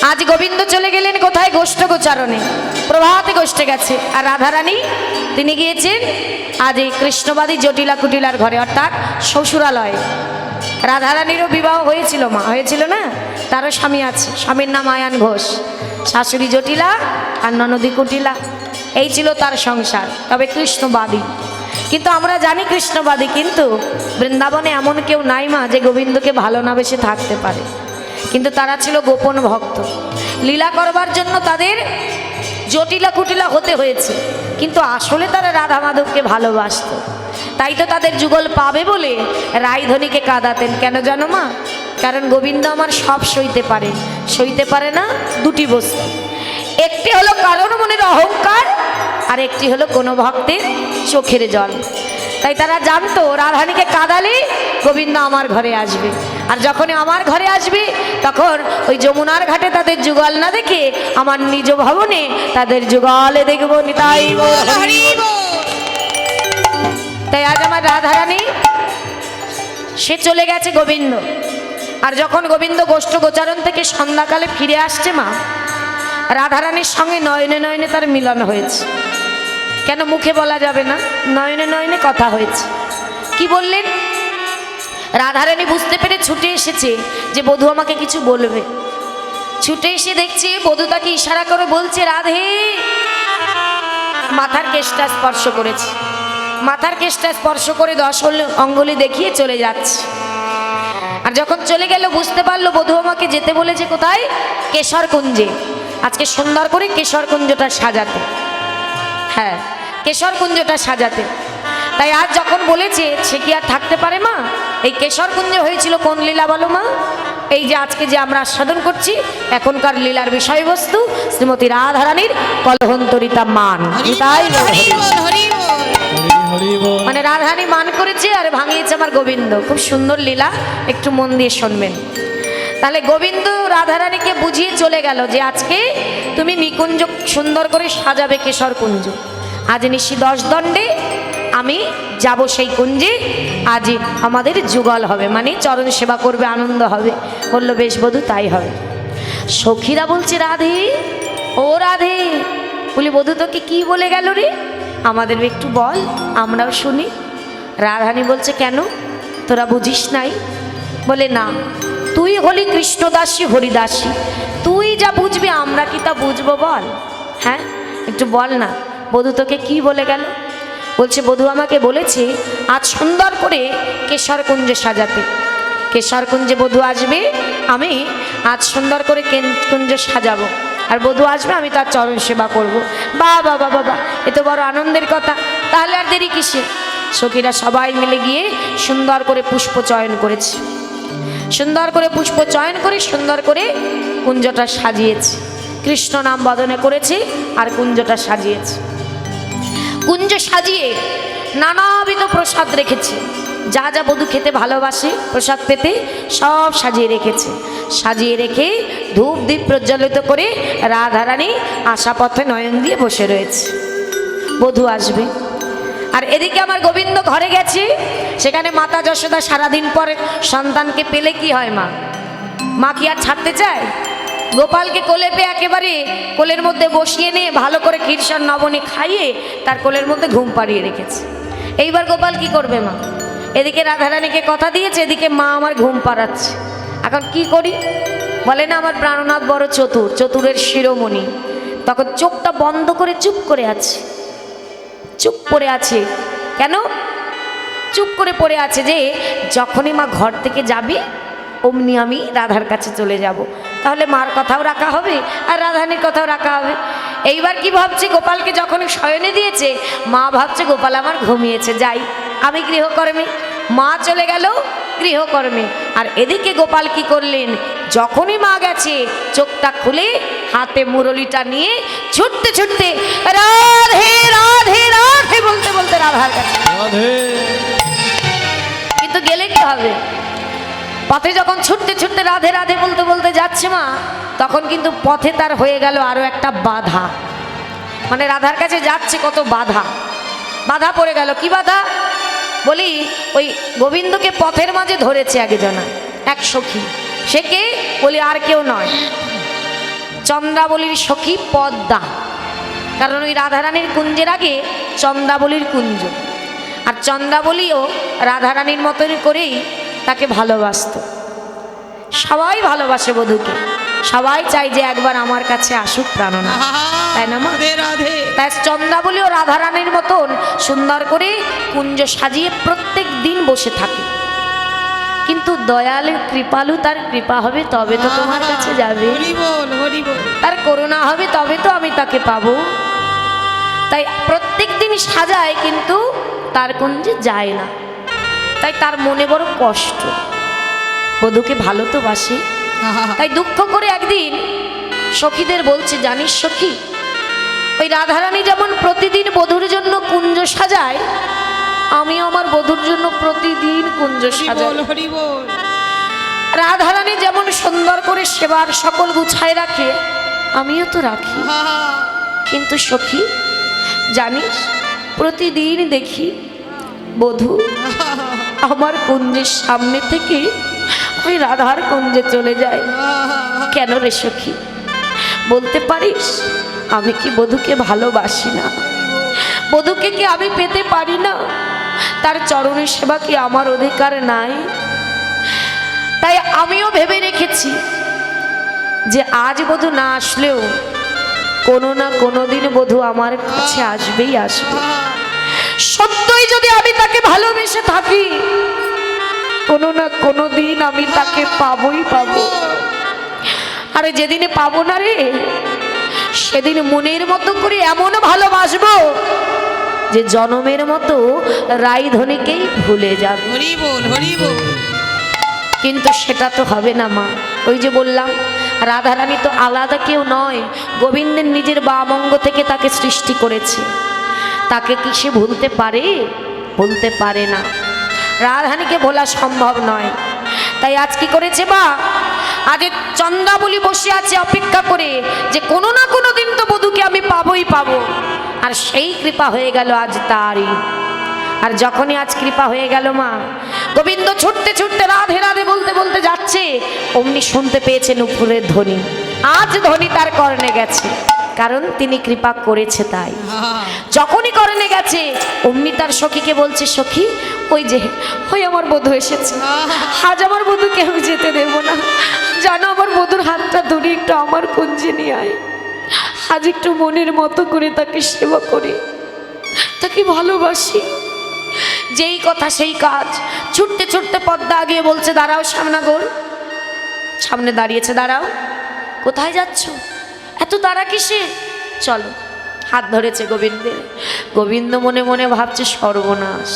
আজ গোবিন্দ চলে গেলেন কোথায়? গোষ্ঠ গোচারণে, প্রভাতে গোষ্ঠে গেছে। আর রাধারানী তিনি গিয়েছেন আজ এই কৃষ্ণবাদী জটিলা কুটিলার ঘরে, অর্থাৎ শ্বশুরালয়ে। রাধারানীরও বিবাহ হয়েছিল, মা হয়েছিল না? তারও স্বামী আছে, স্বামীর নাম আয়ান ঘোষ। শাশুড়ি জটিলা আর ননদী কুটিলা, এই ছিল তার সংসার। তবে কৃষ্ণবাদী, কিন্তু আমরা জানি কৃষ্ণবাদী, কিন্তু বৃন্দাবনে এমন কেউ নাই মা যে গোবিন্দকে ভালো না বেশি থাকতে পারে। কিন্তু তারা ছিল গোপন ভক্ত, লীলা করবার জন্য তাদের জটিলা কুটিলা হতে হয়েছে, কিন্তু আসলে তারা রাধা মাধবকে ভালোবাসত। তাই তো তাদের যুগল পাবে বলে রায়ধনীকে কাঁদাতেন। কেন জানো মা? কারণ গোবিন্দ আমার সব সইতে পারে না দুটি বস্তু, একটি হলো কারণ মনের অহংকার, আর একটি হলো কোনো ভক্তের চোখের জল। তাই তারা জানতো রাধারানীকে কাঁদালে গোবিন্দ আমার ঘরে আসবে, আর যখনই আমার ঘরে আসবে তখন ওই যমুনার ঘাটে তাদের যুগল না দেখে আমার নিজ ভবনে তাদের যুগলে দেখবো। নিতাই গৌর হরি বল। তাই আজ আমার রাধারানী সে চলে গেছে গোবিন্দ, আর যখন গোবিন্দ গোষ্ঠ গোচারণ থেকে সন্ধ্যাকালে ফিরে আসছে মা, রাধারানীর সঙ্গে নয়নে নয়নে তার মিলন হয়েছে। কেন মুখে বলা যাবে না? নয়নে নয়নে কথা হয়েছে। কি বললেন? রাধারানী বুঝতে পেরে ছুটে এসেছে যে বধূ আমাকে কিছু বলবে। ছুটে এসে দেখছে বধূ তাকে ইশারা করে বলছে রাধে। মাথার কেশটা স্পর্শ করেছে, মাথার কেশটা স্পর্শ করে 10 অঙ্গুলি দেখিয়ে চলে যাচ্ছে। আর যখন চলে গেল বুঝতে পারলো বধূ আমাকে যেতে বলেছে কোথায়? কেশর কুঞ্জে। আজকে সুন্দর করে কেশর কুঞ্জটা সাজাতে, হ্যাঁ কেশর কুঞ্জটা সাজাতে। তাই আজ যখন বলেছে সে কি আর থাকতে পারে মা? এই কেশর কুঞ্জে হয়েছিল কোন লীলা বলো মা? এই যে আজকে যে আমরা আস্বাদন করছি, এখনকার লীলার বিষয়বস্তু শ্রীমতী রাধারানীর কলহন্তরিতা মান। মানে রাধারানী মান করেছে আর ভাঙিয়েছে আমার গোবিন্দ। খুব সুন্দর লীলা, একটু মন দিয়ে শুনবেন। তাহলে গোবিন্দ রাধারানীকে বুঝিয়ে চলে গেল যে আজকে তুমি নিকুঞ্জ সুন্দর করে সাজাবে, কেশর কুঞ্জ। আজ নিশি 10 দণ্ডে আমি যাব সেই কুঞ্জে, আজ আমাদের যুগল হবে, মানে চরণ সেবা করবে, আনন্দ হবে। বলল বেশ বধূ, তাই হবে। সখীরা বলছে রাধে, ও রাধে। বলি বধূ তোকে কি বলে গেল রে? আমাদের একটু বল, আমরাও শুনি। রাধারানী বলছে কেন, তোরা বুঝিস নাই? বলে না, তুই হলি কৃষ্ণদাসী হরিদাসী, তুই যা বুঝবি আমরা কি তা বুঝবো বল? হ্যাঁ একটু বল না, বধূ তোকে কি বলে গেল? বলছে বধূ আমাকে বলেছে আজ সুন্দর করে কেশর কুঞ্জে সাজাতে। কেশর কুঞ্জে বধূ আসবে, আমি আজ সুন্দর করে কুঞ্জ সাজাবো, আর বধূ আসবে, আমি তার চরণ সেবা করবো। বাবা বাবা বাবা, এ তো বড় আনন্দের কথা। তাহলে আর দেরি কিসে? সখীরা সবাই মিলে গিয়ে সুন্দর করে পুষ্প চয়ন করেছে, সুন্দর করে পুষ্প চয়ন করে সুন্দর করে কুঞ্জটা সাজিয়েছে। কৃষ্ণ নাম বদনে করেছে আর কুঞ্জটা সাজিয়েছে। কুঞ্জ সাজিয়ে নানাবিধ প্রসাদ রেখেছে, যা যা বধূ খেতে ভালোবাসে প্রসাদ পেতে সব সাজিয়ে রেখেছে। সাজিয়ে রেখে ধূপ দ্বীপ প্রজ্বলিত করে রাধারানী আশা পথে নয়ন দিয়ে বসে রয়েছে, বধূ আসবে। আর এদিকে আমার গোবিন্দ ঘরে গেছে, সেখানে মাতা যশোদা সারাদিন পরে সন্তানকে পেলে কি হয় মা? মা কি আর ছাড়তে চায়? গোপালকে কোলে পেয়ে একেবারে কোলের মধ্যে বসিয়ে নিয়ে ভালো করে ক্ষীরসর নবনী খাইয়ে তার কোলের মধ্যে ঘুম পাড়িয়ে রেখেছে। এইবার গোপাল কি করবে মা? এদিকে রাধারানীকে কথা দিয়েছে, এদিকে মা আমার ঘুম পাড়াচ্ছে। এখন কি করি? বলে না আমার প্রাণনাথ বড় চতুর, চতুরের শিরোমণি। তখন চোখটা বন্ধ করে চুপ করে আছে, চুপ করে আছে। কেন চুপ করে পড়ে আছে? যে যখনই মা ঘর থেকে যাবে অমনি আমি রাধার কাছে চলে যাব, তাহলে মার কথাও রাখা হবে আর রাধারানীর কথাও রাখা হবে। এইবার কি ভাবছে? গোপালকে যখন শয়নে দিয়েছে, মা ভাবছে গোপাল আমার ঘুমিয়েছে, যাই আমি গৃহকর্মে। মা চলে গেল গৃহকর্মে। আর এদিকে গোপাল কি করলেন? যখনই মা গেছে চোখটা খুলে হাতে মুরলিটা নিয়ে ছুটতে ছুটতে রাধে রাধে রাধে বলতে বলতে রাধার কাছে। কিন্তু গেলে কি হবে? পথে যখন ছুটতে ছুটতে রাধে রাধে বলতে বলতে যাচ্ছে মা, তখন কিন্তু পথে তার হয়ে গেল আরো একটা বাধা। মানে রাধার কাছে যাচ্ছে, কত বাধা, বাধা পড়ে গেল। কি বাধা? বলি ওই গোবিন্দকে পথের মাঝে ধরেছে একজনা, এক সখী। সে কে? বলি আর কেউ নয়, চন্দ্রাবলীর সখী পদ্মা, কারণ ওই রাধারানীর কুঞ্জের আগে চন্দ্রাবলীর কুঞ্জ, আর চন্দ্রাবলীও রাধারানীর মতন করেই তাকে ভালোবাসত। সবাই ভালোবাসে বধূকে, সবাই চাই যে একবার আমার কাছে আসুক প্রাণনাথ, তাই না মা? তাই চন্দ্রাবলীও রাধারানীর মতন সুন্দর করে কুঞ্জ সাজিয়ে প্রত্যেক দিন বসে থাকে। কিন্তু দয়াল কৃপালু, তার কৃপা হবে তবে তো তোমার কাছে যাবে, তার করুণা হবে তবে তো আমি তাকে পাবো। তাই প্রত্যেক দিন সাজায় কিন্তু তার কুঞ্জে যায় না। তাই তার মনে বড় কষ্ট, বধূকে ভালো তো বাসে। তাই দুঃখ করে একদিন সখীদের বলছে, জানিস সখী, ওই রাধারানী যেমন প্রতিদিন বধূর জন্য কুঞ্জ সাজায়, আমি আমার বধূর জন্য প্রতিদিন কুঞ্জ সাজাই। রাধারানী যেমন সুন্দর করে সেবার সকল গুছায় রাখে, আমিও তো রাখি। কিন্তু সখী জানিস, প্রতিদিন দেখি বধূ আমার কুঞ্জের সামনে থেকে ওই রাধার কুঞ্জে চলে যায়। কেন রে সখী, বলতে পারিস? আমি কি বধূকে ভালোবাসি না? বধূকে কি আমি পেতে পারি না? তার চরণের সেবা কি আমার অধিকার নাই? তাই আমিও ভেবে রেখেছি যে আজ বধূ না আসলেও কোনো না কোনো দিন বধূ আমার কাছে আসবেই আসবে। সত্যই যদি আমি তাকে ভালোবেসে থাকি, কোনো না কোনো দিন আমি তাকে পাবোই পাবো। আরে যেদিনে পাবো না রে, সেদিন মনের মতো করে এমন ভালোবাসবো যে জনমের মতো রাইধনীকেই ভুলে যাবে। কিন্তু সেটা তো হবে না মা। ওই যে বললাম, রাধারানী তো আলাদা কেউ নয়, গোবিন্দের নিজের বামঙ্গ থেকে তাকে সৃষ্টি করেছে। তাকে কি সে ভুলতে পারে? ভুলতে পারে না। রাধারানীকে ভোলা সম্ভব নয়। তাই আজ কি করেছে মা, আজ চন্দ্রাবলী বসে আছে অপেক্ষা করে যে কোনো না কোনো দিন তো বধূকে আমি পাবোই পাবো। আর সেই কৃপা হয়ে গেল আজ তারই। আর যখনই আজ কৃপা হয়ে গেল মা, গোবিন্দ ছুটতে ছুটতে রাধে রাধে বলতে বলতে যাচ্ছে, অমনি শুনতে পেয়েছে নুপুরের ধ্বনি। আজ ধ্বনি তার কর্ণে গেছে, কারণ তিনি কৃপা করেছে। তাই যখনই কর্ণে গেছে, অমনি তার সখীকে বলছে, সখী ওই যে ওই আমার বধূ এসেছে, আজ আমার বধূকে আমি যেতে দেব না। জানো, আমার বধূর হাতটা ধরে একটু আমার কুঞ্জে নিয়ে আয়, আজ একটু মনের মতো করে তাকে সেবা করি, তাকে ভালোবাসি। যেই কথা সেই কাজ। ছুটতে ছুটতে পদ্মা আগিয়ে বলছে, দাঁড়াও শ্যামনগর। সামনে দাঁড়িয়েছে, দাঁড়াও। কোথায় যাচ্ছ? এত তাড়া কিসে? চলো। হাত ধরেছে গোবিন্দের। গোবিন্দ মনে মনে ভাবছে, সর্বনাশ,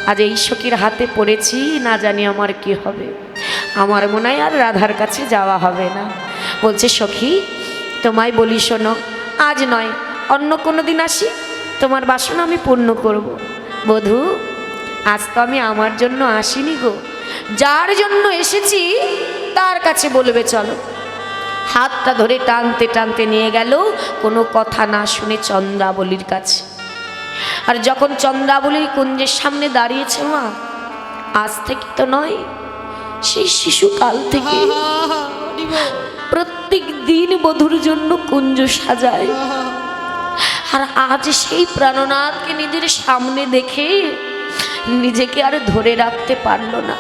আজ এই সখীর হাতে পড়েছি, না জানি আমার কি হবে। আমার মনে হয় আর রাধার কাছে যাওয়া হবে না। বলছে, সখী তোমায় বলি শোনো, আজ নয় অন্য কোনো দিন আসি, তোমার বাসনা আমি পূর্ণ করব। বধূ, আজ তো আমি আমার জন্য আসিনি গো, যার জন্য এসেছি তার কাছে বলবে চলো। হাতটা ধরে টানতে টানতে নিয়ে গেল, কোনো কথা না শুনে চন্দ্রাবলীর কাছে। আর যখন চন্দ্রাবলীর কুঞ্জের সামনে দাঁড়িয়েছে মা, আজ থেকে তো নয়, সেই শিশুকাল থেকে প্রত্যেক দিন বধূর জন্য কুঞ্জ সাজায়। আর আজ সেই প্রাণনাথকে নিজের সামনে দেখে নিজেকে আর ধরে রাখতে পারল না।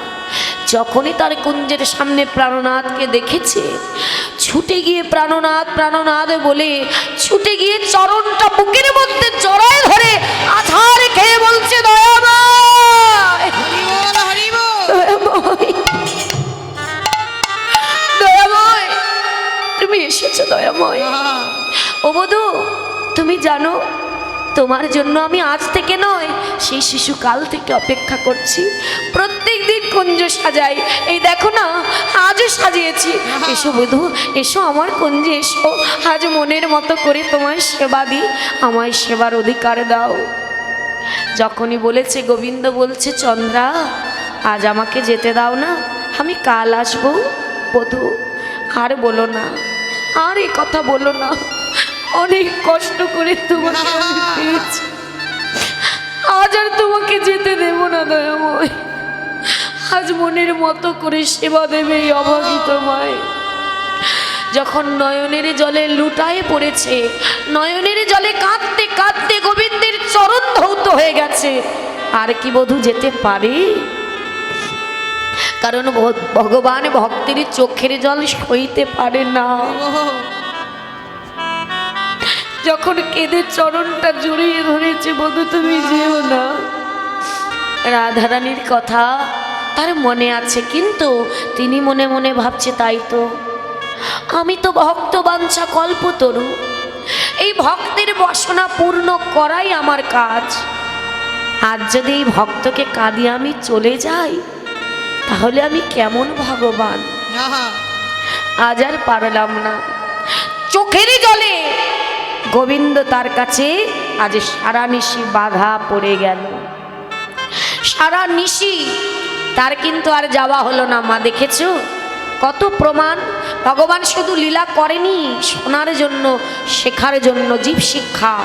যখনই তার কুঞ্জের সামনে প্রাণনাথকে দেখেছে, ছুটে গিয়ে প্রাণনাথ প্রাণনাথ বলে ছুটে গিয়ে চরণটা বুকের মধ্যে জড়ায় ধরে আছাড় খেয়ে বলছে, দয়াময়, দয়াময়, তুমি এসেছো দয়াময়। ও বধূ, তুমি জানো তোমার জন্য আমি আজ থেকে নয়, সেই শিশুকাল থেকে অপেক্ষা করছি। প্রত্যেক দিন কুঞ্জ সাজাই, এই দেখো না আজও সাজিয়েছি। এসো বধূ, এসো আমার কুঞ্জে এসো, আজ মনের মতো করে তোমায় সেবা দিই, আমায় সেবার অধিকার দাও। যখনই বলেছে, গোবিন্দ বলছে, চন্দ্রা আজ আমাকে যেতে দাও না, আমি কাল আসবো। বধূ আর বলো না, আর এই কথা বলো না, অনেক কষ্ট করে তোমাকে আমি পেয়েছি, আজ আর তোমাকে যেতে দেব না দয়াময়। আজ মনের মতো করে সেবা দেবে এই অভাগিত মায়। যখন নয়নের জলে লুটায়ে পড়েছে, নয়নের জলে কাঁদতে কাঁদতে গোবিন্দের চরণ ধৌত হয়ে গেছে, আর কি বধূ যেতে পারে? কারণ ভগবান ভক্তের চোখের জল সইতে পারে না। যখন কেঁদে চরণটা জড়িয়ে ধরেছে, বধূ তুমি যেও না। রাধারানীর কথা তার মনে আছে, কিন্তু তিনি মনে মনে ভাবছে তাই তো, আমি তো ভক্ত বাঞ্ছা কল্পতরু, এই ভক্তের বাসনা পূর্ণ করাই আমার কাজ। আজ যদি এই ভক্তকে কাঁদিয়ে আমি চলে যাই, তাহলে আমি কেমন ভগবান? আজ আর পারলাম না। চোখের জলে গোবিন্দ তার কাছে আজ সারা নিশি বাধা পড়ে গেল। সারা নিশি তার কিন্তু আর যাওয়া হলো না। মা দেখেছো কত প্রমাণ? ভগবান শুধু লীলা করেনি শোনার জন্য, শেখার জন্য, জীব শিক্ষা।